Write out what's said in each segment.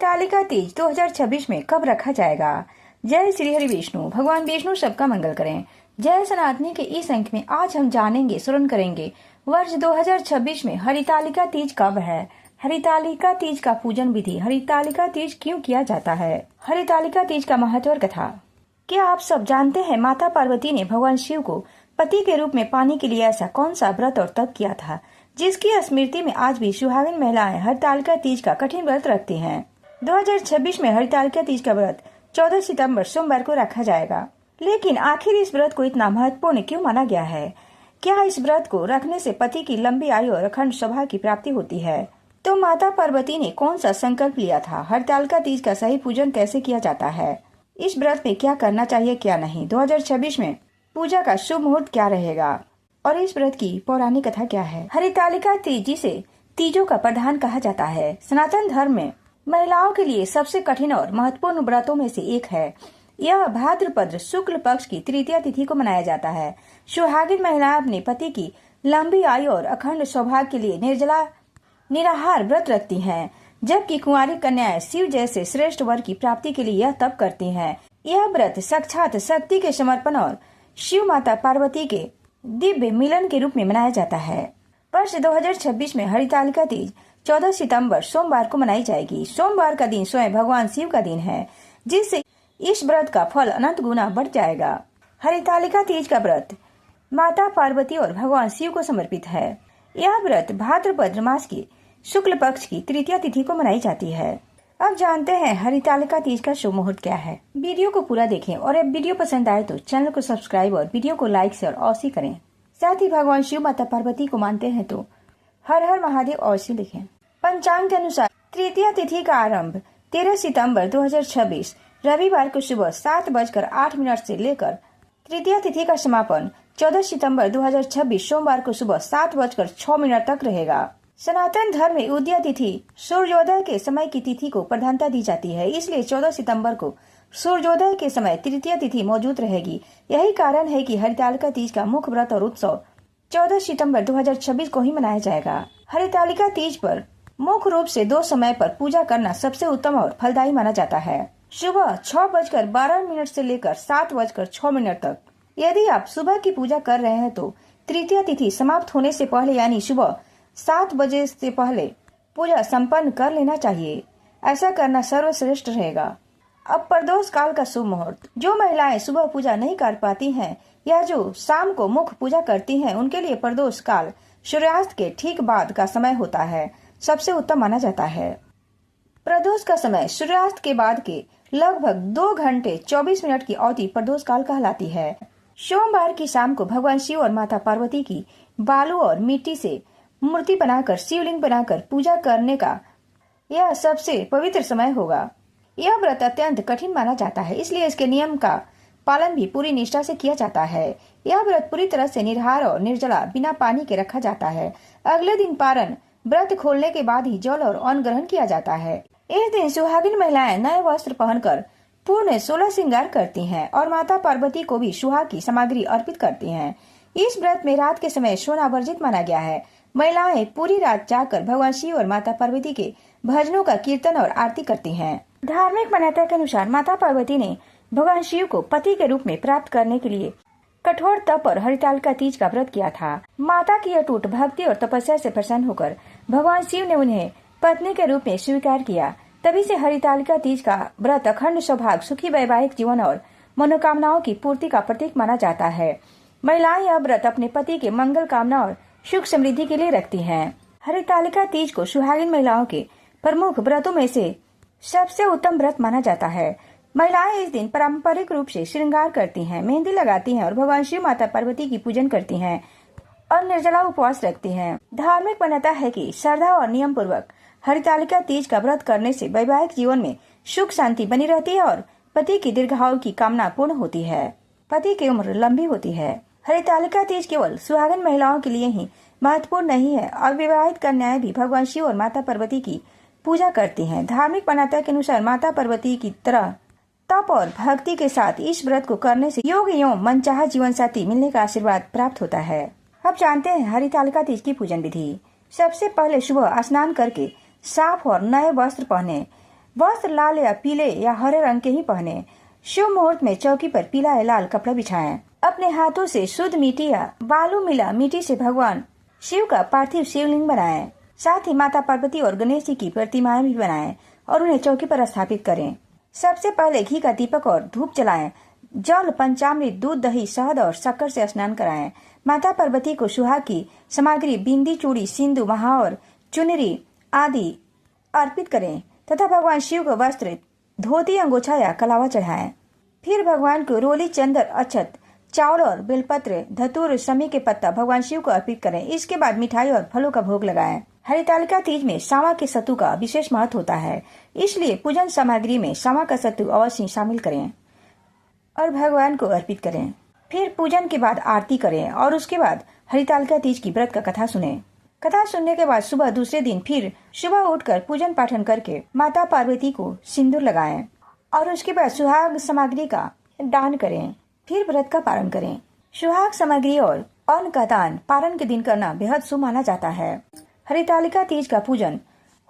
हरितालिका तीज 2026 में कब रखा जाएगा? जय श्री हरि विष्णु। भगवान विष्णु सबका मंगल करें। जय सनातनी के इस अंक में आज हम जानेंगे, श्रवण करेंगे वर्ष 2026 में हरितालिका तीज कब है, हरितालिका तीज का पूजन विधि, हरितालिका तीज क्यों किया जाता है, हरितालिका तीज का महत्व और कथा। क्या आप सब जानते हैं माता पार्वती ने भगवान शिव को पति के रूप में पाने के लिए ऐसा कौन सा व्रत और तप किया था जिसकी स्मृति में आज भी सुहागिन महिलाएं हरितालिका तीज का कठिन व्रत रखती हैं। 2026 में हरितालिका तीज का व्रत 14 सितंबर सोमवार को रखा जाएगा। लेकिन आखिर इस व्रत को इतना महत्वपूर्ण क्यों माना गया है? क्या इस व्रत को रखने से पति की लंबी आयु और अखंड सौभाग्य की प्राप्ति होती है? तो माता पार्वती ने कौन सा संकल्प लिया था? हरितालिका तीज का सही पूजन कैसे किया जाता है? इस व्रत में क्या करना चाहिए, क्या नहीं? 2026 में पूजा का शुभ मुहूर्त क्या रहेगा और इस व्रत की पौराणिक कथा क्या है? हरितालिका तीज, जिसे तीजों का प्रधान कहा जाता है, सनातन धर्म में महिलाओं के लिए सबसे कठिन और महत्वपूर्ण व्रतों में से एक है। यह भाद्रपद शुक्ल पक्ष की तृतीया तिथि को मनाया जाता है। सुहागिन महिलाएं अपने पति की लंबी आयु और अखंड सौभाग्य के लिए निर्जला निराहार व्रत रखती हैं, जबकि कुंवारी कन्याएं शिव जैसे श्रेष्ठ वर की प्राप्ति के लिए यह तप करती हैं। यह व्रत साक्षात शक्ति के समर्पण और शिव माता पार्वती के दिव्य मिलन के रूप में मनाया जाता है। वर्ष 2026 में हरितालिका तीज 14 सितंबर सोमवार को मनाई जाएगी। सोमवार का दिन स्वयं भगवान शिव का दिन है, जिससे इस व्रत का फल अनंत गुना बढ़ जाएगा। हरितालिका तीज का व्रत माता पार्वती और भगवान शिव को समर्पित है। यह व्रत भाद्रपद मास की शुक्ल पक्ष की तृतीया तिथि को मनाई जाती है। अब जानते हैं हरितालिका तीज का शुभ मुहूर्त क्या है। वीडियो को पूरा देखें और अब वीडियो पसंद आए तो चैनल को सब्सक्राइब और वीडियो को लाइक शेयर अवश्य करें। साथ ही भगवान शिव माता पार्वती को मानते हैं तो हर हर महादेव अवश्य लिखें। पंचांग के अनुसार तृतीया तिथि का आरंभ 13 सितंबर 2026 रविवार को सुबह 7:08 से लेकर तृतीया तिथि का समापन 14 सितंबर 2026 सोमवार को सुबह 7:06 तक रहेगा। सनातन धर्म में उदया तिथि सूर्योदय के समय की तिथि को प्रधानता दी जाती है, इसलिए 14 सितंबर को सूर्योदय के समय तृतीय तिथि मौजूद रहेगी। यही कारण है कि हरितालिका तीज का मुख्य व्रत और उत्सव 14 सितंबर 2026 को ही मनाया जाएगा। हरितालिका तीज पर मुख्य रूप से 2 समय पर पूजा करना सबसे उत्तम और फलदायी माना जाता है। सुबह 6:12 से लेकर 7:06 तक। यदि आप सुबह की पूजा कर रहे हैं तो तृतीय तिथि समाप्त होने से पहले यानी सुबह 7 बजे से पहले पूजा संपन्न कर लेना चाहिए। ऐसा करना सर्वश्रेष्ठ रहेगा। अब प्रदोष काल का शुभ मुहूर्त। जो महिलाएं सुबह पूजा नहीं कर पाती हैं या जो शाम को मुख्य पूजा करती हैं, उनके लिए प्रदोष काल सूर्यास्त के ठीक बाद का समय होता है, सबसे उत्तम माना जाता है। प्रदोष का समय सूर्यास्त के बाद के लगभग 2 घंटे 24 मिनट की अवधि प्रदोष काल कहलाती है। सोमवार की शाम को भगवान शिव और माता पार्वती की बालू और मिट्टी से मूर्ति बनाकर शिवलिंग बनाकर पूजा करने का यह सबसे पवित्र समय होगा। यह व्रत अत्यंत कठिन माना जाता है, इसलिए इसके नियम का पालन भी पूरी निष्ठा से किया जाता है। यह व्रत पूरी तरह से निराहार और निर्जला बिना पानी के रखा जाता है। अगले दिन पारण व्रत खोलने के बाद ही जल और अन्न ग्रहण किया जाता है। इस दिन सुहागिन महिलाएं नए वस्त्र पहनकर पूर्ण 16 श्रृंगार करती हैं और माता पार्वती को भी सुहाग की सामग्री अर्पित करती हैं। इस व्रत में रात के समय सोना वर्जित माना गया है। महिलाएं पूरी रात जाकर भगवान शिव और माता पार्वती के भजनों का कीर्तन और आरती करती हैं। धार्मिक मान्यता के अनुसार माता पार्वती ने भगवान शिव को पति के रूप में प्राप्त करने के लिए कठोर तप और हरितालिका तीज का व्रत किया था। माता की अटूट भक्ति और तपस्या से प्रसन्न होकर भगवान शिव ने उन्हें पत्नी के रूप में स्वीकार किया। तभी से हरितालिका तीज का व्रत अखंड सौभाग्य, सुखी वैवाहिक जीवन और मनोकामनाओं की पूर्ति का प्रतीक माना जाता है। महिलाएं यह व्रत अपने पति के मंगल कामना और सुख समृद्धि के लिए रखती हैं। हरितालिका तीज को सुहागिन महिलाओं के प्रमुख व्रतों में से सबसे उत्तम व्रत माना जाता है। महिलाएं इस दिन पारंपरिक रूप से श्रृंगार करती हैं, मेहंदी लगाती हैं और भगवान शिव माता पार्वती की पूजन करती हैं और निर्जला उपवास रखती हैं। धार्मिक मान्यता है कि श्रद्धा और नियम पूर्वक हरितालिका तीज का व्रत करने से वैवाहिक जीवन में सुख शांति बनी रहती है और पति की दीर्घायु की कामना पूर्ण होती है, पति की उम्र लंबी होती है। हरितालिका तीज केवल सुहागिन महिलाओं के लिए ही महत्वपूर्ण नहीं है, अविवाहित कन्याएं भी भगवान शिव और माता पार्वती की पूजा करती हैं। धार्मिक मान्यता के अनुसार माता पार्वती की तरह तप और भक्ति के साथ इस व्रत को करने से योग एवं मनचाहा जीवन साथी मिलने का आशीर्वाद प्राप्त होता है। अब जानते हैं हरितालिका तीज की पूजन विधि। सबसे पहले सुबह स्नान करके साफ और नए वस्त्र पहने वस्त्र लाल या पीले या हरे रंग के ही पहने। शुभ मुहूर्त में चौकी पर पीला या लाल कपड़ा बिछाएं। अपने हाथों से शुद्ध मिट्टी या बालू मिला मिट्टी से भगवान शिव का पार्थिव शिवलिंग बनाएं। साथ ही माता पार्वती और गणेश जी की प्रतिमाएं भी बनाएं और उन्हें चौकी पर स्थापित करें। सबसे पहले घी का दीपक और धूप जलाएं। जल, पंचामृत, दूध, दही, शहद और शक्कर से स्नान कराएं। माता पार्वती को सुहाग की सामग्री बिंदी, चूड़ी, सिंदूर, महावर, चुनरी आदि अर्पित करें तथा भगवान शिव को वस्त्र, धोती, अंगोछा या कलावा चढ़ाएं। फिर भगवान को रोली, चंदन, अक्षत, चावल और बेलपत्र, धतूर, शमी के पत्ता भगवान शिव को अर्पित करें। इसके बाद मिठाई और फलों का भोग लगाएं। हरितालिका तीज में सावा के सत्तू का विशेष महत्व होता है, इसलिए पूजन सामग्री में सावा का सत्तू अवश्य शामिल करें और भगवान को अर्पित करें। फिर पूजन के बाद आरती करें और उसके बाद हरितालिका तीज की व्रत का कथा सुने। कथा सुनने के बाद सुबह दूसरे दिन फिर सुबह उठकर पूजन पाठन करके माता पार्वती को सिंदूर लगाएं और उसके बाद सुहाग सामग्री का दान करें। फिर व्रत का पारण करें। सुहाग सामग्री और अन्न का दान पारण के दिन करना बेहद शुभ माना जाता है। हरितालिका तीज का पूजन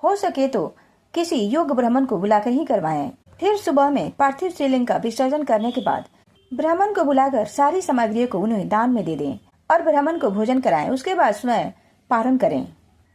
हो सके तो किसी योग्य ब्राह्मण को बुलाकर ही करवाएं। फिर सुबह में पार्थिव शिवलिंग का विसर्जन करने के बाद ब्राह्मण को बुलाकर सारी सामग्रियों को उन्हें दान में दे दें और ब्राह्मण को भोजन कराएं। उसके बाद स्वयं पारण करें।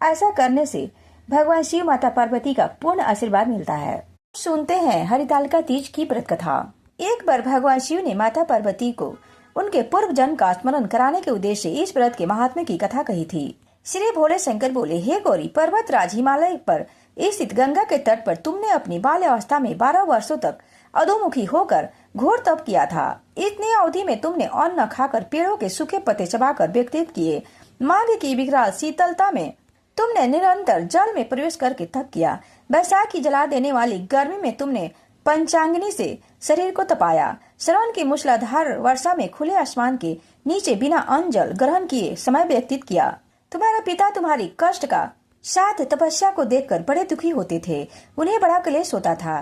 ऐसा करने से भगवान शिव, माता पार्वती का पूर्ण आशीर्वाद मिलता है। सुनते हैं हरितालिका तीज की व्रत कथा। एक बार भगवान शिव ने माता पार्वती को उनके पूर्व जन्म का स्मरण कराने के उद्देश्य से इस व्रत के महात्म्य की कथा कही थी। श्री भोले शंकर बोले, हे गौरी, पर्वतराज हिमालय पर स्थित गंगा के तट पर तुमने अपनी बाल्यावस्था में 12 वर्षों तक अधोमुखी होकर घोर तप किया था। इतनी अवधि में तुमने अन्न न खाकर पेड़ों के सूखे पत्ते चबाकर व्यतीत किए। माघ की विकराल शीतलता में तुमने निरंतर जल में प्रवेश करके तप किया। बैसाखी जला देने वाली गर्मी में तुमने पंचांगनी से शरीर को तपाया। श्रवण की मूसलाधार वर्षा में खुले आसमान के नीचे बिना अन्न जल ग्रहण किए समय व्यतीत किया। तुम्हारा पिता तुम्हारी कष्ट का साथ तपस्या को देखकर बड़े दुखी होते थे। उन्हें बड़ा क्लेश होता था।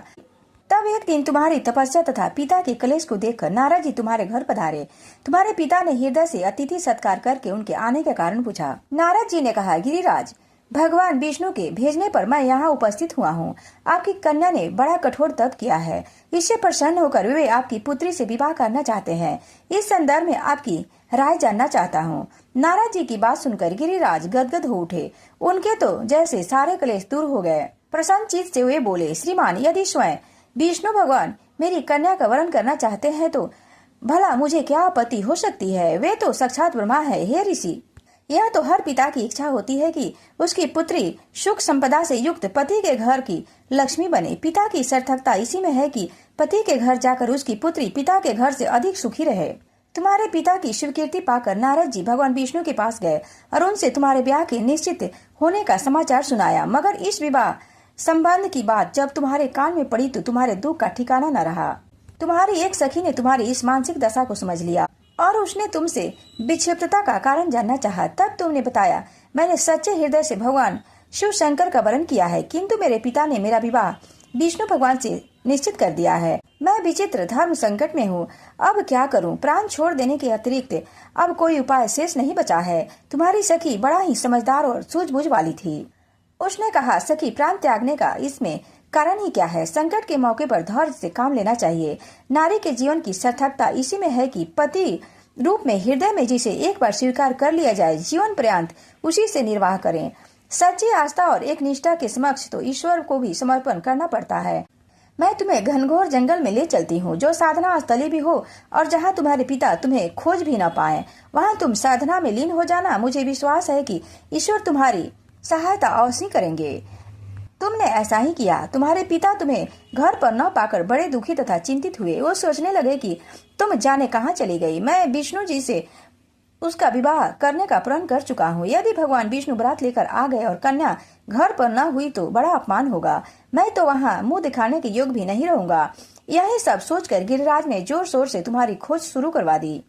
तब एक दिन तुम्हारी तपस्या तथा पिता के क्लेश को देखकर नारद जी तुम्हारे घर पधारे। तुम्हारे पिता ने हृदय से अतिथि सत्कार करके उनके आने का कारण पूछा। नारद जी ने कहा, गिरिराज, भगवान विष्णु के भेजने पर मैं यहाँ उपस्थित हुआ हूँ। आपकी कन्या ने बड़ा कठोर तप किया है। इससे प्रसन्न होकर वे आपकी पुत्री से विवाह करना चाहते हैं। इस संदर्भ में आपकी राय जानना चाहता हूँ। नारद जी की बात सुनकर गिरिराज गदगद हो उठे। उनके तो जैसे सारे क्लेश दूर हो गए। प्रसन्न चित्त से वे बोले, श्रीमान, यदि स्वयं विष्णु भगवान मेरी कन्या का वरण करना चाहते हैं तो भला मुझे क्या आपत्ति हो सकती है। वे तो साक्षात ब्रह्मा है। हे ऋषि, यह तो हर पिता की इच्छा होती है कि उसकी पुत्री सुख संपदा से युक्त पति के घर की लक्ष्मी बने। पिता की सार्थकता इसी में है कि पति के घर जाकर उसकी पुत्री पिता के घर से अधिक सुखी रहे। तुम्हारे पिता की स्वीकृति पाकर नारद जी भगवान विष्णु के पास गए और उनसे तुम्हारे ब्याह के निश्चित होने का समाचार सुनाया। मगर इस विवाह संबंध की बात जब तुम्हारे कान में पड़ी तो तुम्हारे दुख का ठिकाना न रहा। तुम्हारी एक सखी ने तुम्हारी इस मानसिक दशा को समझ लिया और उसने तुमसे विक्षिप्तता का कारण जानना चाहा। तब तुमने बताया, मैंने सच्चे हृदय से भगवान शिव शंकर का वरण किया है, किंतु मेरे पिता ने मेरा विवाह विष्णु भगवान से निश्चित कर दिया है। मैं विचित्र धर्म संकट में हूँ। अब क्या करूँ? प्राण छोड़ देने के अतिरिक्त अब कोई उपाय शेष नहीं बचा है। तुम्हारी सखी बड़ा ही समझदार और सूझबूझ वाली थी। उसने कहा, सखी, प्राण त्यागने का इसमें कारण ही क्या है? संकट के मौके पर धैर्य से काम लेना चाहिए। नारी के जीवन की सार्थकता इसी में है कि पति रूप में हृदय में जिसे एक बार स्वीकार कर लिया जाए, जीवन पर्यंत उसी से निर्वाह करें। सच्ची आस्था और एक निष्ठा के समक्ष तो ईश्वर को भी समर्पण करना पड़ता है। मैं तुम्हें घनघोर जंगल में ले चलती हूँ, जो साधना स्थली भी हो, और जहाँ तुम्हारे पिता तुम्हें खोज भी न पाए, वहाँ तुम साधना में लीन हो जाना। मुझे विश्वास है कि ईश्वर तुम्हारी सहायता अवश्य करेंगे। तुमने ऐसा ही किया। तुम्हारे पिता तुम्हें घर पर न पाकर बड़े दुखी तथा चिंतित हुए। वो सोचने लगे कि तुम जाने कहाँ चली गई। मैं विष्णु जी से उसका विवाह करने का प्रण कर चुका हूँ। यदि भगवान विष्णु बरात लेकर आ गए और कन्या घर पर न हुई तो बड़ा अपमान होगा। मैं तो वहाँ मुंह दिखाने के योग भी नहीं रहूंगा। यही सब सोचकर गिरिराज ने जोर शोर से तुम्हारी खोज शुरू करवा दी।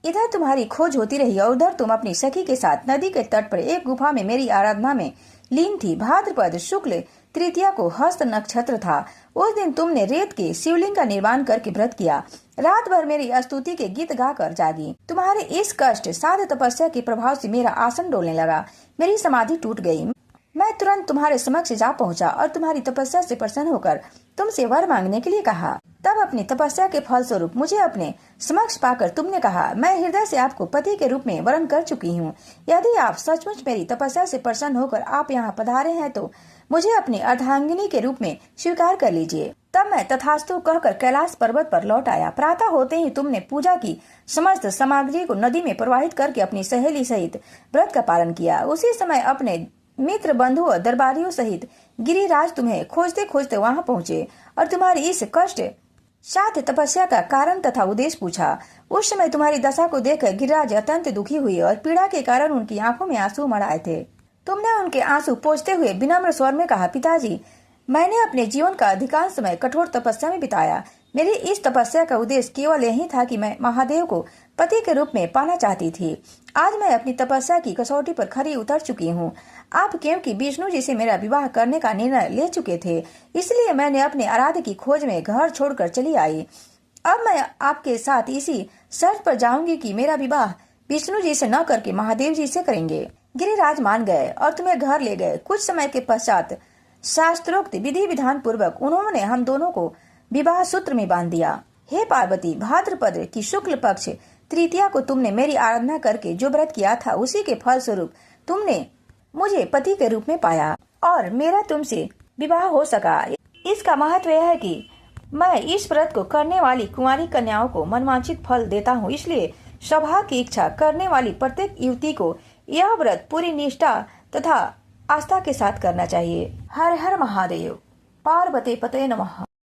इधर तुम्हारी खोज होती रही और उधर तुम अपनी सखी के साथ नदी के तट पर एक गुफा में मेरी आराधना में लीन थी। भाद्रपद शुक्ल तृतीया को हस्त नक्षत्र था। उस दिन तुमने रेत के शिवलिंग का निर्माण करके व्रत किया। रात भर मेरी स्तुति के गीत गाकर जागी। तुम्हारे इस कष्ट साध तपस्या के प्रभाव से मेरा आसन डोलने लगा। मेरी समाधि टूट गई। मैं तुरंत तुम्हारे समक्ष जा पहुंचा और तुम्हारी तपस्या से प्रसन्न होकर तुमसे वर मांगने के लिए कहा। तब अपनी तपस्या के फल स्वरूप मुझे अपने समक्ष पाकर तुमने कहा, मैं हृदय से आपको पति के रूप में वरण कर चुकी हूँ। यदि आप सचमुच मेरी तपस्या से प्रसन्न होकर आप यहाँ पधारे हैं तो मुझे अपनी अर्धांगिनी के रूप में स्वीकार कर लीजिए। तब मैं तथास्तु कहकर कैलाश पर्वत पर लौट आया। प्रातः होते ही तुमने पूजा की समस्त सामग्री को नदी में प्रवाहित करके अपनी सहेली सहित व्रत का पालन किया। उसी समय अपने मित्र बंधु और दरबारियों सहित गिरिराज तुम्हें खोजते खोजते वहां पहुंचे और तुम्हारी इस कष्ट साथ तपस्या का कारण तथा उद्देश्य पूछा। उस समय तुम्हारी दशा को देखकर गिरिराज अत्यंत दुखी हुए और पीड़ा के कारण उनकी आंखों में आंसू मढ़ाए थे। तुमने उनके आंसू पोंछते हुए विनम्र स्वर में कहा, पिताजी, मैंने अपने जीवन का अधिकांश समय कठोर तपस्या में बिताया। मेरी इस तपस्या का उद्देश्य केवल यही था कि मैं महादेव को पति के रूप में पाना चाहती थी। आज मैं अपनी तपस्या की कसौटी पर खरी उतर चुकी हूँ। आप क्योंकि विष्णु जी से मेरा विवाह करने का निर्णय ले चुके थे, इसलिए मैंने अपने आराध्य की खोज में घर छोड़कर चली आई। अब मैं आपके साथ इसी शर्त पर जाऊंगी कि मेरा विवाह विष्णु जी से न करके महादेव जी से करेंगे। गिरिराज मान गए और तुम्हें घर ले गए। कुछ समय के पश्चात शास्त्रोक्त विधि विधान पूर्वक उन्होंने हम दोनों को विवाह सूत्र में बांध दिया। हे पार्वती, भाद्रपद की शुक्ल पक्ष तृतीया को तुमने मेरी आराधना करके जो व्रत किया था, उसी के फल स्वरूप तुमने मुझे पति के रूप में पाया और मेरा तुमसे विवाह हो सका। इसका महत्व यह है कि मैं इस व्रत को करने वाली कुंवारी कन्याओं को मनवांछित फल देता हूँ। इसलिए सौभाग्य की इच्छा करने वाली प्रत्येक युवती को यह व्रत पूरी निष्ठा तथा आस्था के साथ करना चाहिए। हर हर महादेव। पार्वती पते नमः।